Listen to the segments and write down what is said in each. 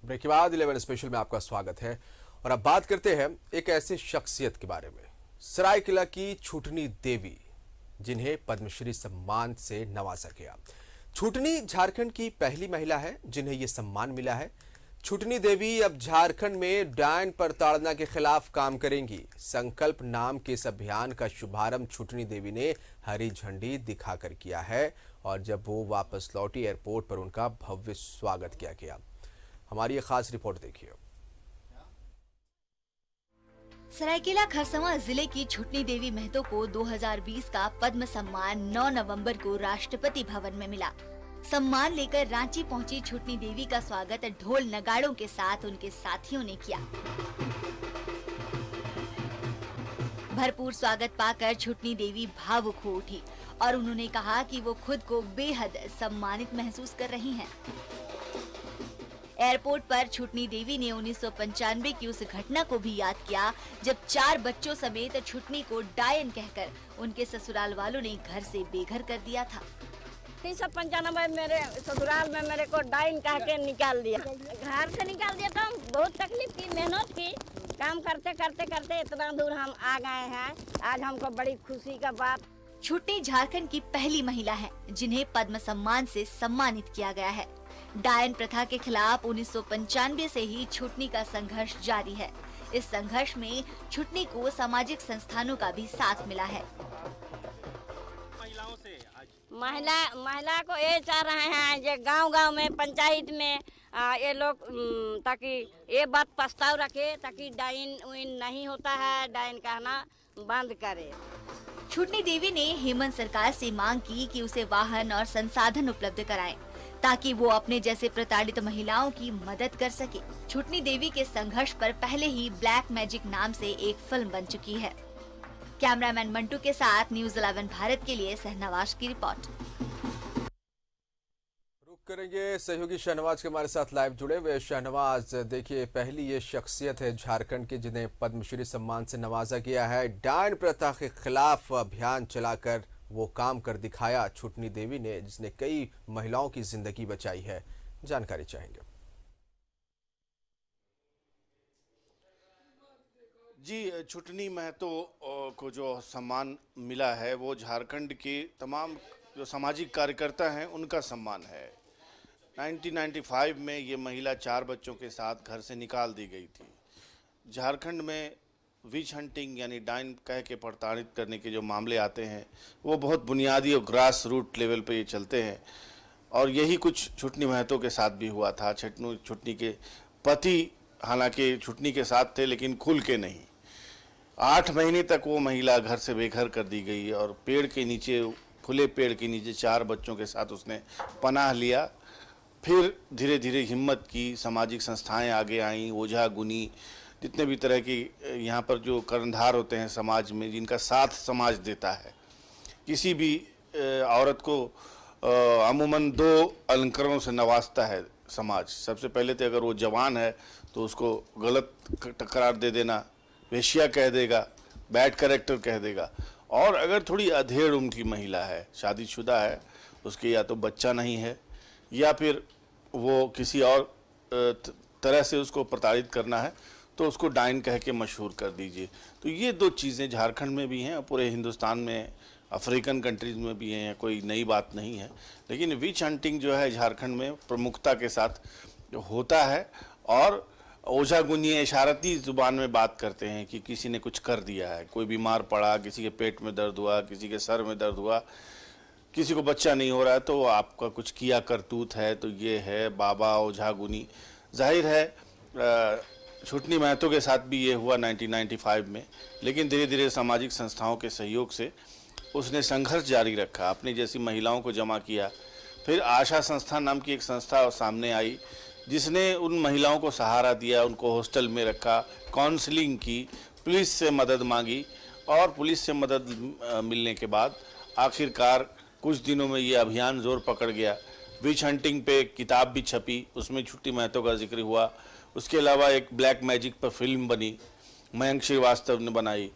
Break के बाद 11 special में आपका स्वागत है। और अब बात करते हैं एक ऐसी शख्सियत के बारे में, सरायकेला की छुटनी देवी, जिन्हें पद्मश्री सम्मान से नवाजा गया। छुटनी झारखंड की पहली महिला है जिन्हें यह सम्मान मिला है। छुटनी देवी अब झारखंड में डायन प्रताड़ना के खिलाफ काम करेंगी। संकल्प नाम के इस अभियान का शुभारंभ छुटनी देवी ने हरी झंडी दिखाकर किया है और जब वो वापस लौटी एयरपोर्ट पर उनका भव्य स्वागत किया गया। हमारी ये खास रिपोर्ट देखिए। सरायकेला खरसवां जिले की छुटनी देवी महतो को 2020 का पद्म सम्मान 9 नवंबर को राष्ट्रपति भवन में मिला। सम्मान लेकर रांची पहुंची छुटनी देवी का स्वागत ढोल नगाड़ों के साथ उनके साथियों ने किया। भरपूर स्वागत पाकर छुटनी देवी भावुक हो उठी और उन्होंने कहा कि वो खुद को बेहद सम्मानित महसूस कर रही हैं। एयरपोर्ट पर छुटनी देवी ने 1995 की उस घटना को भी याद किया जब 4 बच्चों समेत छुटनी को डायन कहकर उनके ससुराल वालों ने घर से बेघर कर दिया था। 1995 मेरे ससुराल में मेरे को डायन कह के निकाल दिया, घर से निकाल दिया था। बहुत तकलीफ की, मेहनत की, काम करते करते करते इतना दूर हम आ गए हैं। आज हमको बड़ी खुशी का बात। छुटनी झारखंड की पहली महिला है जिन्हें पद्म सम्मान से सम्मानित किया गया है। डायन प्रथा के खिलाफ 1995 से ही छुटनी का संघर्ष जारी है। इस संघर्ष में छुटनी को सामाजिक संस्थानों का भी साथ मिला है। महिला को ये चाह रहे हैं जो गांव-गांव में, पंचायत में ये लोग ताकि ये बात प्रस्ताव रखे ताकि डायन नहीं होता है, डायन कहना बंद करे। छुटनी देवी ने हेमंत सरकार से मांग की कि उसे वाहन और संसाधन उपलब्ध कराएं ताकि वो अपने जैसे प्रताड़ित महिलाओं की मदद कर सके। छुटनी देवी के संघर्ष पर पहले ही ब्लैक मैजिक नाम से एक फिल्म बन चुकी है। कैमरामैन मंटू के साथ न्यूज़ 11 भारत के लिए शहनवाज की रिपोर्ट। रुक करेंगे सहयोगी शहनवाज के हमारे साथ लाइव जुड़े हुए। शहनवाज, देखिए, पहली ये शख्सियत है झारखंड की जिन्हें पद्मश्री सम्मान से नवाजा गया है। डायन प्रथा के खिलाफ अभियान चलाकर वो काम कर दिखाया छुटनी देवी ने, जिसने कई महिलाओं की जिंदगी बचाई है। जानकारी चाहेंगे। जी, छुटनी महतो को जो सम्मान मिला है वो झारखंड के तमाम जो सामाजिक कार्यकर्ता हैं उनका सम्मान है। 1995 में ये महिला 4 बच्चों के साथ घर से निकाल दी गई थी। झारखंड में विच हंटिंग यानी डायन कह के प्रताड़ित करने के जो मामले आते हैं वो बहुत बुनियादी और ग्रास रूट लेवल पे ये चलते हैं और यही कुछ छुटनी महतो के साथ भी हुआ था। छुटनी के पति हालांकि छुटनी के साथ थे लेकिन खुल के नहीं। 8 महीने तक वो महिला घर से बेघर कर दी गई और पेड़ के नीचे, खुले पेड़ के नीचे 4 बच्चों के साथ उसने पनाह लिया। फिर धीरे धीरे हिम्मत की, सामाजिक संस्थाएं आगे आईं, ओझा गुनी, जितने भी तरह की यहाँ पर जो कर्णधार होते हैं समाज में, जिनका साथ समाज देता है। किसी भी औरत को अमूमन 2 अलंकारों से नवाजता है समाज। सबसे पहले तो अगर वो जवान है तो उसको गलत करार दे देना, वेश्या कह देगा, बैड कैरेक्टर कह देगा। और अगर थोड़ी अधेड़ उम्र की महिला है, शादीशुदा है, उसके या तो बच्चा नहीं है या फिर वो किसी और तरह से उसको प्रताड़ित करना है तो उसको डायन कह के मशहूर कर दीजिए। तो ये 2 चीज़ें झारखंड में भी हैं और पूरे हिंदुस्तान में, अफ्रीकन कंट्रीज़ में भी हैं, कोई नई बात नहीं है। लेकिन विच हंटिंग जो है झारखंड में प्रमुखता के साथ होता है और ओझा गुनी इशारती ज़ुबान में बात करते हैं कि किसी ने कुछ कर दिया है, कोई बीमार पड़ा, किसी के पेट में दर्द हुआ, किसी के सर में दर्द हुआ, किसी को बच्चा नहीं हो रहा है तो आपका कुछ किया करतूत है, तो ये है बाबा ओझा गुनी। जाहिर है छुटनी महतो के साथ भी ये हुआ 1995 में, लेकिन धीरे धीरे सामाजिक संस्थाओं के सहयोग से उसने संघर्ष जारी रखा, अपनी जैसी महिलाओं को जमा किया। फिर आशा संस्था नाम की एक संस्था सामने आई जिसने उन महिलाओं को सहारा दिया, उनको हॉस्टल में रखा, काउंसलिंग की, पुलिस से मदद मांगी और पुलिस से मदद मिलने के बाद आखिरकार कुछ दिनों में ये अभियान जोर पकड़ गया। विच हंटिंग पे किताब भी छपी, उसमें छुटनी महतो का जिक्र हुआ। उसके अलावा एक ब्लैक मैजिक पर फिल्म बनी, मयंक श्रीवास्तव ने बनाई।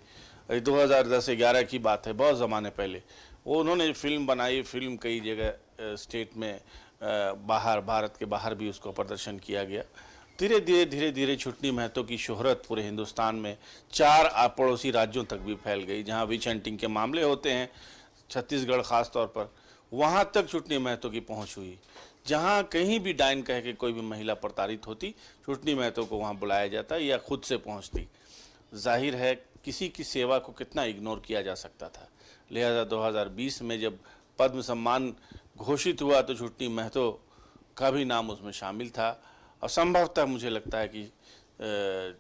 2010-11 की बात है, बहुत ज़माने पहले वो उन्होंने फिल्म बनाई। फिल्म कई जगह स्टेट में बाहर, भारत के बाहर भी उसको प्रदर्शन किया गया। धीरे धीरे छुटनी महतो की शोहरत पूरे हिंदुस्तान में 4 पड़ोसी राज्यों तक भी फैल गई। जहां विच हंटिंग के मामले होते हैं, छत्तीसगढ़ खास तौर पर, वहां तक छुटनी महतो की पहुंच हुई। जहां कहीं भी डाइन कह के कोई भी महिला प्रताड़ित होती, छुटनी महतो को वहां बुलाया जाता या खुद से पहुंचती। जाहिर है किसी की सेवा को कितना इग्नोर किया जा सकता था। लिहाजा 2020 में जब पद्म सम्मान घोषित हुआ तो छुटनी महतो का भी नाम उसमें शामिल था। और संभवतः मुझे लगता है कि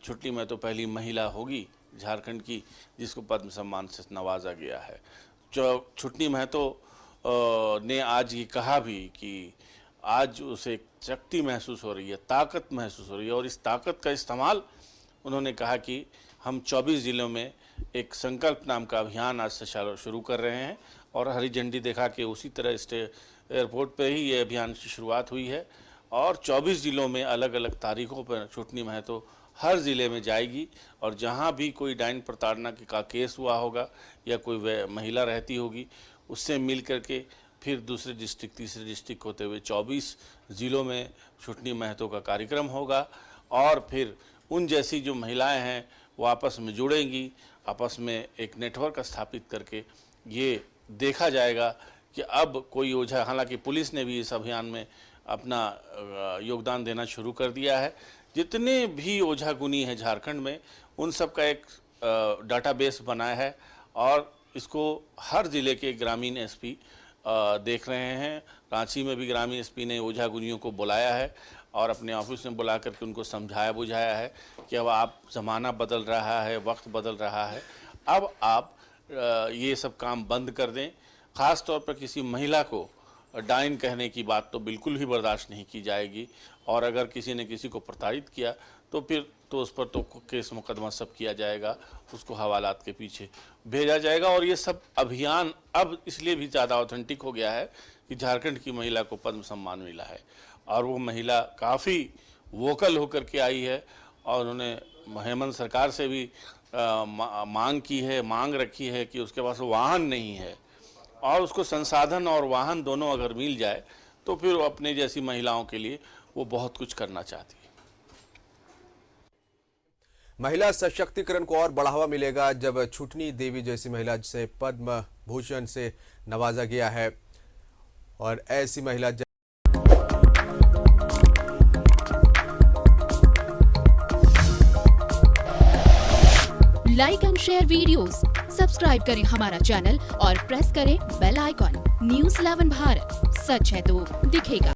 छुटनी महतो पहली महिला होगी झारखंड की जिसको पद्म सम्मान से नवाजा गया है। जो छुटनी महतो ने आज ये कहा भी कि आज उसे शक्ति महसूस हो रही है, ताकत महसूस हो रही है, और इस ताकत का इस्तेमाल उन्होंने कहा कि हम 24 जिलों में एक संकल्प नाम का अभियान आज से शुरू कर रहे हैं, और हरी झंडी दिखा के उसी तरह एयरपोर्ट पर ही ये अभियान की शुरुआत हुई है। और 24 जिलों में अलग अलग तारीखों पर छुटनी महतो हर ज़िले में जाएगी, और जहां भी कोई डाइन प्रताड़ना का केस हुआ होगा या कोई महिला रहती होगी, उससे मिल करके फिर दूसरे डिस्ट्रिक्ट, तीसरे डिस्ट्रिक्ट होते हुए 24 ज़िलों में छुटनी महतो का कार्यक्रम होगा। और फिर उन जैसी जो महिलाएं हैं वो आपस में जुड़ेंगी, आपस में एक नेटवर्क स्थापित करके ये देखा जाएगा कि अब कोई ओझा, हालांकि पुलिस ने भी इस अभियान में अपना योगदान देना शुरू कर दिया है। जितने भी ओझा गुनी हैं झारखंड में, उन सब का एक डाटाबेस बनाया है, और इसको हर ज़िले के ग्रामीण एसपी देख रहे हैं। रांची में भी ग्रामीण एसपी ने ओझा गुनियों को बुलाया है और अपने ऑफिस में बुला करके उनको समझाया बुझाया है कि अब आप ज़माना बदल रहा है, वक्त बदल रहा है, अब आप ये सब काम बंद कर दें। ख़ास तौर पर किसी महिला को डाइन कहने की बात तो बिल्कुल भी बर्दाश्त नहीं की जाएगी, और अगर किसी ने किसी को प्रताड़ित किया तो फिर तो उस पर तो केस मुकदमा सब किया जाएगा, उसको हवालात के पीछे भेजा जाएगा। और ये सब अभियान अब इसलिए भी ज़्यादा ऑथेंटिक हो गया है कि झारखंड की महिला को पद्म सम्मान मिला है, और वो महिला काफ़ी वोकल होकर के आई है, और उन्होंने हेमंत सरकार से भी मांग रखी है कि उसके पास वाहन नहीं है, और उसको संसाधन और वाहन दोनों अगर मिल जाए तो फिर वो अपने जैसी महिलाओं के लिए वो बहुत कुछ करना चाहती है। महिला सशक्तिकरण को और बढ़ावा मिलेगा जब छुटनी देवी जैसी महिला जिसे पद्म भूषण से नवाजा गया है, और ऐसी महिला like and share videos, subscribe करें हमारा चैनल और प्रेस करें बेल आइकॉन। न्यूज़ 11 भारत, सच है तो दिखेगा।